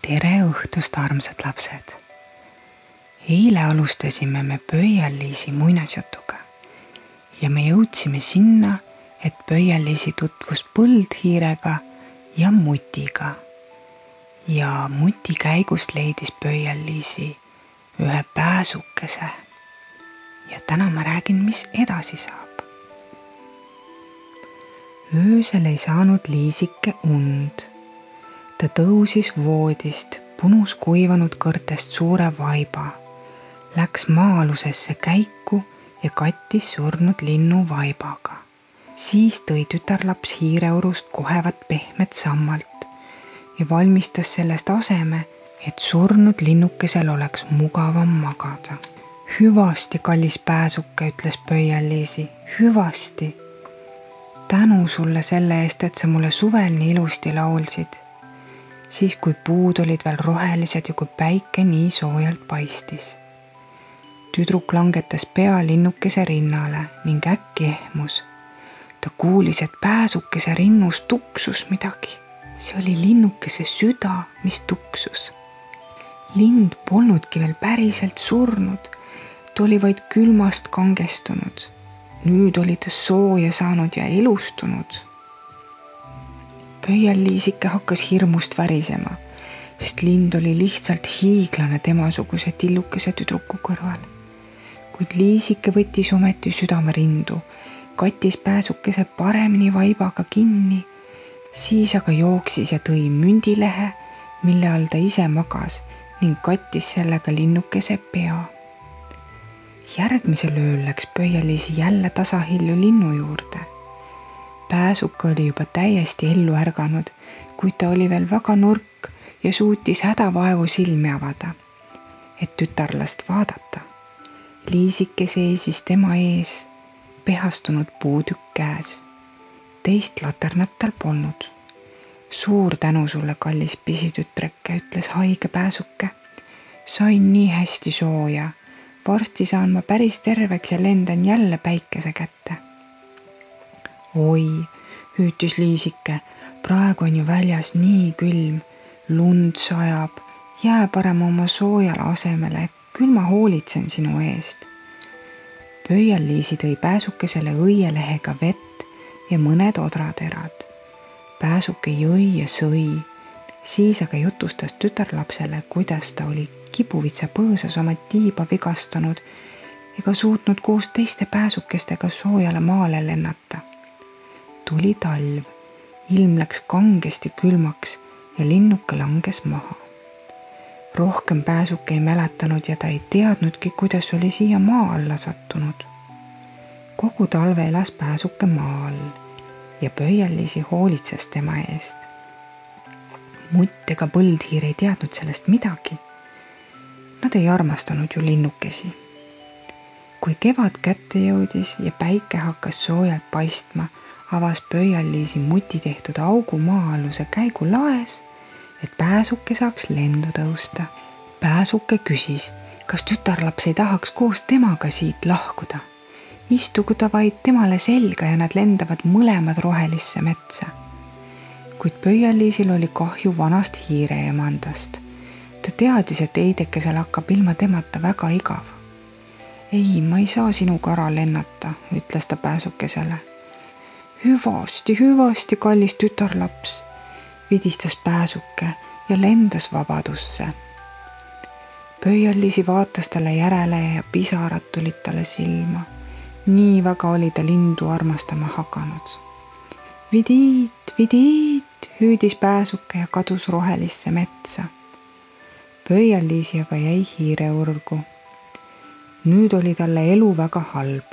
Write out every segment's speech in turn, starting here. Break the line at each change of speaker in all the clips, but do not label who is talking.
Tere õhtust, armsad lapsed! Eile alustasime me Pöial-Liisi muinasjutuga ja me jõudsime sinna, et Pöial-Liisi tutvus põldhiirega ja mutiga. Ja muti käigust leidis Pöial-Liisi ühe pääsukese. Ja täna ma räägin, mis edasi saab. Öösel ei saanud Liisike und. Ta tõusis voodist, punus kuivanud kõrtest suure vaiba, läks maa-alusesse käiku ja kattis surnud linnu vaibaga. Siis tõi tütarlaps hiireurust kohevat pehmet sammalt ja valmistas sellest aseme, et surnud linnukesel oleks mugavam magada. Hüvasti, kallis pääsuke, ütles Pöial-Liisi, hüvasti. Tänu sulle selle eest, et sa mulle suvel nii ilusti laulsid. Siis kui puud olid veel rohelised ja kui päike nii soojalt paistis. Tüdruk langetas pea linnukese rinnale ning äkki ehmus. Ta kuulis, et pääsukese rinnus tuksus midagi. See oli linnukese süda, mis tuksus. Lind polnudki veel päriselt surnud. Ta oli vaid külmast kangestunud. Nüüd oli ta sooja saanud ja elustunud. Pöial-Liisike hakkas hirmust värisema, sest lind oli lihtsalt hiiglane temasuguse tillukese tüdruku kõrval. Kuid Liisike võttis ometi südamerindu, kattis pääsukese paremini vaibaga kinni, siis aga jooksis ja tõi mündilehe, mille all ta ise magas ning kattis sellega linnukese pea. Järgmisel ööl läks Pöial-Liisi jälle tasahilju linnu juurde. Pääsuke oli juba täiesti ellu ärganud, kuid ta oli veel väga nurk ja suutis hädavaevu silmi avada, et tütarlast vaadata. Liisike seisis tema ees, pehastunud puutükk käes. Teist laternat tal polnud. Suur tänu sulle, kallis pisitütreke, ütles haige pääsuke. Sain nii hästi sooja. Varsti saan ma päris terveks ja lendan jälle päikese kätte. Oi, hüütis Liisike, praegu on ju väljas nii külm, lund sajab, jää parem oma soojale asemele, küll ma hoolitsen sinu eest. Pöial-Liisi tõi pääsukesele õielehega vett ja mõned odraterad. Pääsuke jõi ja sõi, siis aga jutustas tütarlapsele, kuidas ta oli kibuvitsa põõsas oma tiiba vigastanud ega suutnud koos teiste pääsukestega soojale maale lennata. Tuli talv, ilm läks kangesti külmaks ja linnuke langes maha. Rohkem pääsuke ei mäletanud ja ta ei teadnudki, kuidas oli siia maa alla sattunud. Kogu talve elas pääsuke maa all ja Pöial-Liisi hoolitses tema eest. Mutt ega põldhiir ei teadnud sellest midagi. Nad ei armastanud ju linnukesi. Kui kevad kätte jõudis ja päike hakkas soojalt paistma, avas Pöial-Liisi muti tehtud augu maa-aluse käigu laes, et pääsuke saaks lendu tõusta. Pääsuke küsis, kas tütarlaps ei tahaks koos temaga siit lahkuda. Istugu ta vaid temale selga ja nad lendavad mõlemad rohelisse metsa. Kuid Pöial-Liisil oli kahju vanast hiireemandast. Ta teadis, et eidekesel hakkab ilma temata väga igav. Ei, ma ei saa sinuga ära lennata, ütles ta pääsukesele. Hüvasti, kallis tütarlaps, vidistas pääsuke ja lendas vabadusse. Pöial-Liisi vaatas talle järele ja pisarad tulid talle silma. Nii väga oli ta lindu armastama hakanud. Vidiit, hüüdis pääsuke ja kadus rohelisse metsa. Pöial-Liisi aga jäi hiireurgu. Nüüd oli talle elu väga halb.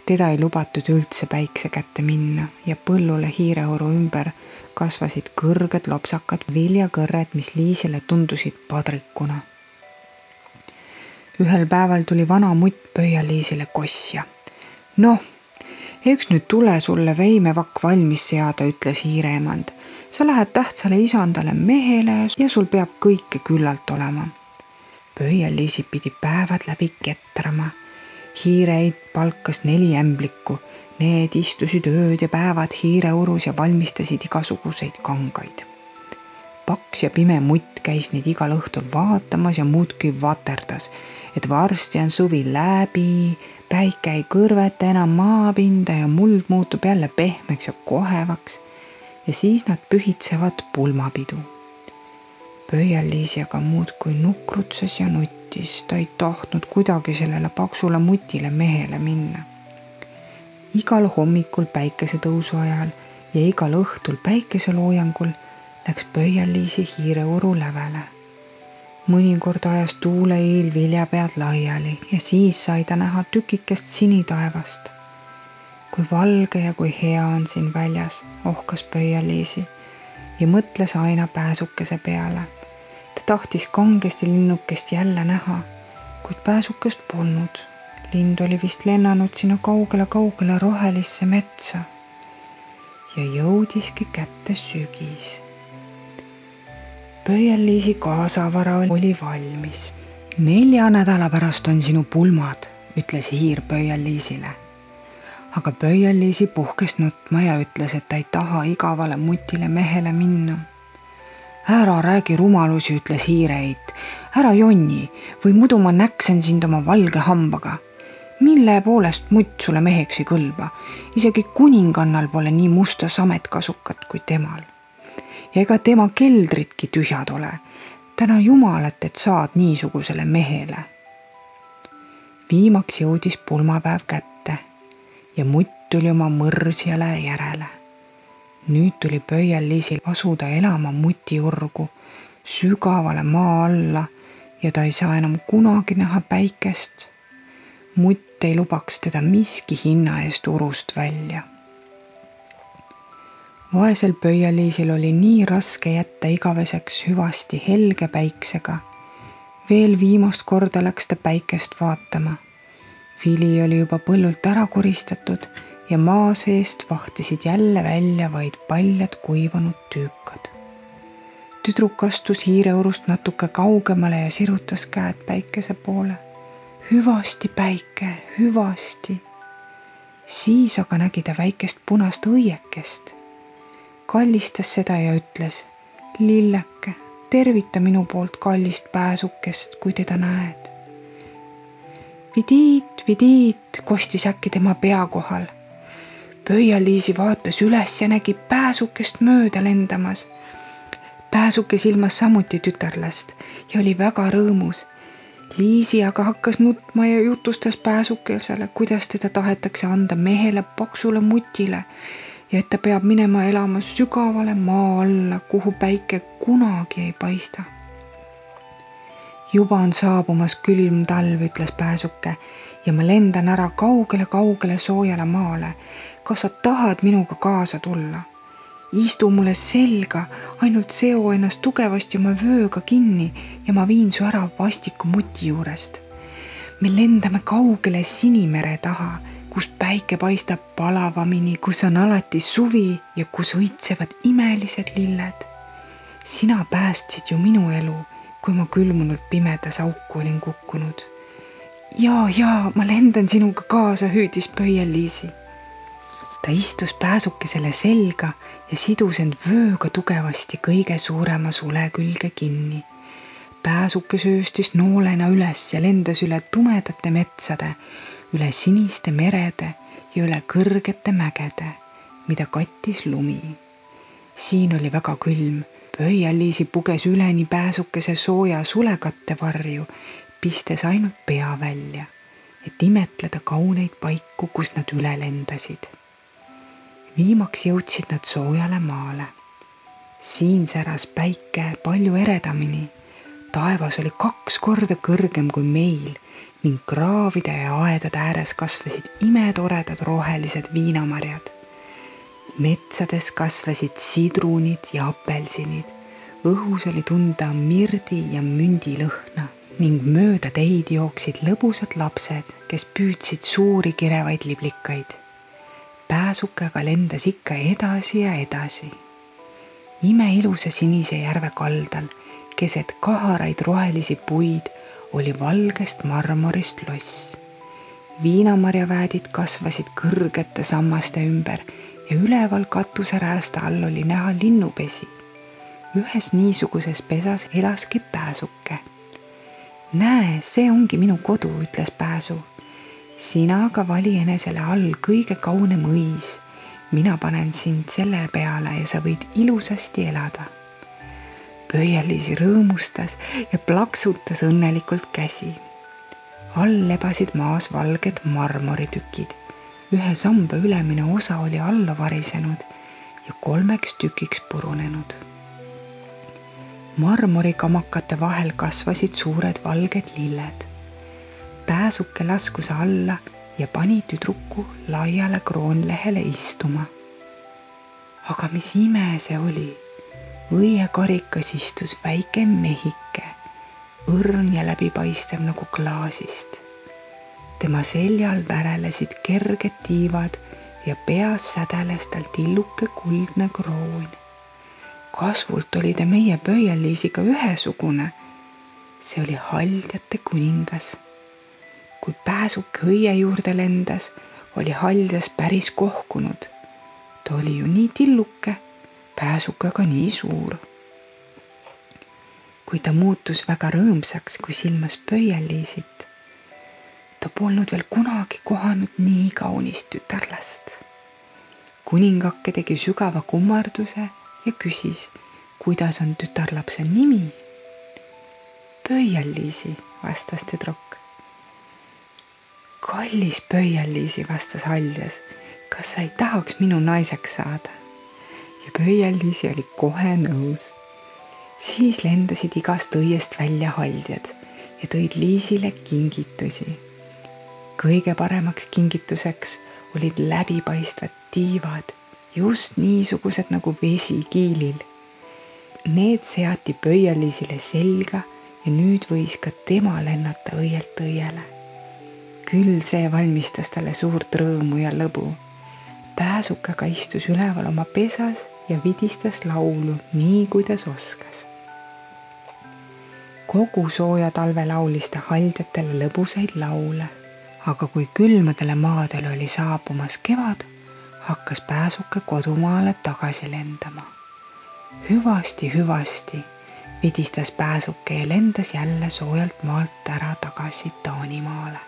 Teda ei lubatud üldse päikse kätte minna ja põllule hiireuru ümber kasvasid kõrged lopsakad viljagõrred, mis Liisile tundusid padrikuna. Ühel päeval tuli vana mutt Pöial-Liisile kosja. Noh, eks nüüd tule sulle veimevakk valmis seada, ütles hiireemand. Sa lähed tähtsale isandale mehele ja sul peab kõike küllalt olema. Pöial-Liisi pidi päevad läbi ketrama. Hiireid palkas 4 ämblikku. Need istusid ööd ja päevad hiireurus ja valmistasid igasuguseid kangaid. Paks ja pime mutt käis neid igal õhtul vaatamas ja muudkui vaterdas, et varsti on suvi läbi, päike ei kõrveta enam maapinda ja muld muutub jälle pehmeks ja kohevaks ja siis nad pühitsevad pulmapidu. Pöial-Liisi aga muudkui nukrutses ja nuttis, ta ei tahtnud kuidagi sellele paksule mutile mehele minna. Igal hommikul päikesetõusu ajal ja igal õhtul päikeseloojangul läks Pöial-Liisi hiireuru lävele. Mõnikord ajas tuule eel viljapead laiali ja siis sai ta näha tükikest sinitaevast. Kui valge ja kui hea on siin väljas, ohkas Pöial-Liisi ja mõtles aina pääsukese peale. Ta tahtis kangesti linnukest jälle näha, kuid pääsukest polnud. Lind oli vist lennanud sinna kaugele rohelisse metsa ja jõudiski kätte sügis. Pöial-Liisi kaasavara oli valmis. 4 nädala pärast on sinu pulmad, ütles hiir Pöial-Liisile. Aga Pöial-Liisi puhkes nutma ja ütles, et ta ei taha igavale mutile mehele minna. Ära räägi rumalusi, ütles hiireit. Ära jonni või muidu ma näksen sind oma valge hambaga. Mille poolest mutt sulle meheks ei kõlba? Isegi kuningannal pole nii musta sametkasukat kui temal. Ja ega tema keldritki tühjad ole. Täna Jumalat, et saad niisugusele mehele. Viimaks jõudis pulmapäev kätte ja mutt tuli oma mõrsjale järele. Nüüd tuli Pöial-Liisil asuda elama mutiurgu sügavale maa alla ja ta ei saa enam kunagi näha päikest. Mutt ei lubaks teda miski hinna eest urust välja. Vaesel Pöial-Liisil oli nii raske jätta igaveseks hüvasti helge päiksega. Veel viimast korda läks ta päikest vaatama. Vili oli juba põllult ära koristatud ja maa seest vahtisid jälle välja vaid paljad kuivanud tüükad. Tüdruk astus hiireurust natuke kaugemale ja sirutas käed päikese poole. Hüvasti, päike, hüvasti. Siis aga nägi ta väikest punast õiekest. Kallistas seda ja ütles, lilleke, tervita minu poolt kallist pääsukest, kui teda näed. Vidiit, kostis äkki tema pea kohal. Pöial-Liisi vaatas üles ja nägi pääsukest mööda lendamas. Pääsuke silmas samuti tütarlast ja oli väga rõõmus. Liisi aga hakkas nutma ja jutustas pääsukesele, kuidas teda tahetakse anda mehele paksule mutile ja et ta peab minema elama sügavale maa alla, kuhu päike kunagi ei paista. Juba on saabumas külm talv, ütles pääsuke, ja ma lendan ära kaugele soojale maale. Kas sa tahad minuga kaasa tulla? Istu mulle selga, ainult seo ennast tugevasti oma vööga kinni ja ma viin su ära vastiku muti juurest. Me lendame kaugele Sinimere taha, kus päike paistab palavamini, kus on alati suvi ja kus õitsevad imelised lilled. Sina päästsid ju minu elu, kui ma külmunud pimedas auku olin kukkunud. Jaa, ma lendan sinuga kaasa, hüüdis Pöial-Liisi. Ta istus pääsukesele selga ja sidus end vööga tugevasti kõige suurema sule külge kinni. Pääsuke sööstis noolena üles ja lendas üle tumedate metsade, üle siniste merede ja üle kõrgete mägede, mida kattis lumi. Siin oli väga külm. Pöial-Liisi puges üleni pääsukese sooja sulekatte varju, pistes ainult pea välja, et imetleda kauneid paiku, kus nad üle lendasid. Viimaks jõudsid nad soojale maale. Siin säras päike palju eredamini. Taevas oli 2 korda kõrgem kui meil ning kraavide ja aedade ääres kasvasid imetoredad rohelised viinamarjad. Metsades kasvasid sidrunid ja apelsinid. Õhus oli tunda mirdi ja mündi lõhna ning mööda teid jooksid lõbusad lapsed, kes püüdsid suuri kirevaid liblikaid. Pääsuke aga lendas ikka edasi ja edasi. Imeilusa sinise järve kaldal, keset kaharaid rohelisi puid, oli valgest marmorist loss. Viinamarjaväädid kasvasid kõrgete sammaste ümber ja üleval katuseräästa all oli näha linnupesi. ühes niisuguses pesas elaski Pääsuke. Näe, see ongi minu kodu, ütles Pääsu. Sina aga vali enesele all kõige kaunem õis. Mina panen sind selle peale ja sa võid ilusasti elada. Pöial-Liisi rõõmustas ja plaksutas õnnelikult käsi. All lebasid maas valged marmoritükid. Ühe samba ülemine osa oli alla varisenud ja 3 tükiks purunenud. Marmorikamakate vahel kasvasid suured valged lilled. Pääsuke laskus alla ja pani tüdruku laiale kroonlehele istuma. Aga mis ime see oli? Õiekarikas istus väike mehike, õrn ja läbipaistev nagu klaasist. Tema seljal värelesid kerged tiivad ja peas sädeles tal tilluke kuldne kroon. Kasvult oli ta meie Pöial-Liisiga ühesugune. See oli haldjate kuningas. Kui Pääsuke õie juurde lendas, oli haljas päris kohkunud. Ta oli ju nii tilluke, Pääsuke aga nii suur. Kui ta muutus väga rõõmsaks, kui silmas Pöial-Liisit, ta polnud veel kunagi kohanud nii kaunist tütarlast. Kuningake tegi sügava kummarduse ja küsis, kuidas on tütarlapse nimi. Pöial-Liisi, vastas tüdruk. Kallis Pöial-Liisi, vastas haljas, kas sa ei tahaks minu naiseks saada? Ja Pöial-Liisi oli kohe nõus. Siis lendasid igast õiest välja haldjad ja tõid Liisile kingitusi. Kõige paremaks kingituseks olid läbipaistvad tiivad, just niisugused nagu vesi kiilil. Need seati Pöial-Liisile selga ja nüüd võis ka tema lennata õielt õiele. Küll see valmistas talle suurt rõõmu ja lõbu. Pääsuke aga istus üleval oma pesas ja vidistas laulu nii, kuidas oskas. Kogu sooja talve laulis ta haldjatele lõbusaid laule, aga kui külmadele maadele oli saabumas kevad, hakkas Pääsuke kodumaale tagasi lendama. Hüvasti, vidistas Pääsuke ja lendas jälle soojalt maalt ära tagasi Taanimaale.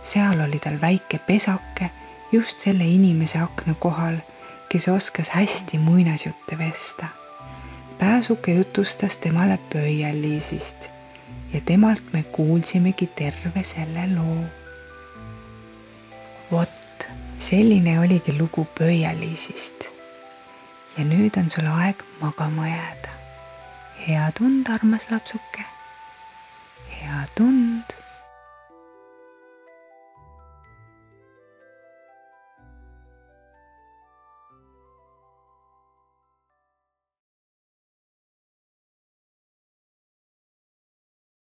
Seal oli tal väike pesake just selle inimese akna kohal, kes oskas hästi muinasjutte vesta. Pääsuke jutustas temale Pöial-Liisist ja temalt me kuulsimegi terve selle loo. Vot, selline oligi lugu Pöial-Liisist. Ja nüüd on sul aeg magama jääda. Head und, armas lapsuke. Head und.